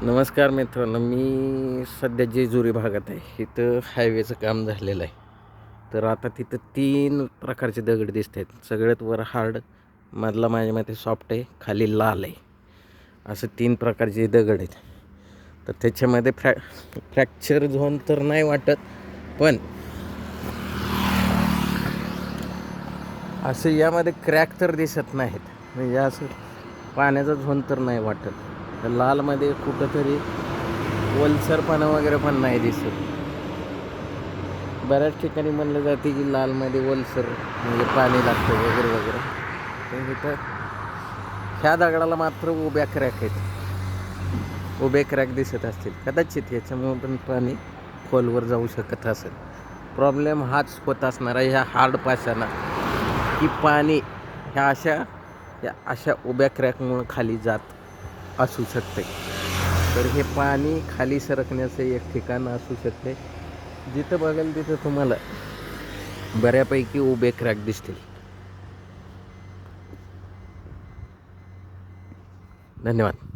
नमस्कार मित्रांनो, मी सध्या जेजुरी भागात आहे. इथं हायवेचं काम झालेलं आहे. तर आता तिथं 3 प्रकारचे दगड दिसत आहेत. सगळ्यात वर हार्ड, मधला माझ्या मते सॉफ्ट आहे, खाली लाल आहे. असं 3 प्रकारचे दगड आहेत. तर त्याच्यामध्ये फ्रॅक्चर झोन तर नाही वाटत, पण असं यामध्ये क्रॅक तर दिसत नाहीत. म्हणजे असं पाण्याचा झोन तर नाही वाटत. तर लालमध्ये कुठंतरी ओलसरपणा वगैरे पण नाही दिसत. बऱ्याच ठिकाणी म्हणलं जाते की लालमध्ये ओलसर म्हणजे पाणी लागतं वगैरे वगैरे. तर इथं ह्या दगडाला मात्र उभ्या क्रॅक आहेत. उभे क्रॅक दिसत असतील कदाचित, याच्यामुळे पण पाणी खोलवर जाऊ शकत असेल. प्रॉब्लेम हाच होत असणार आहे ह्या हार्ड पाशाना, की पाणी ह्या अशा उभ्या क्रॅकमुळं खाली जात असू शकते. तर हे पाणी खाली सरकण्याचं एक ठिकाण असू शकते. जिथं बघाल तिथं तुम्हाला बऱ्यापैकी उभे क्रॅक दिसतील. धन्यवाद.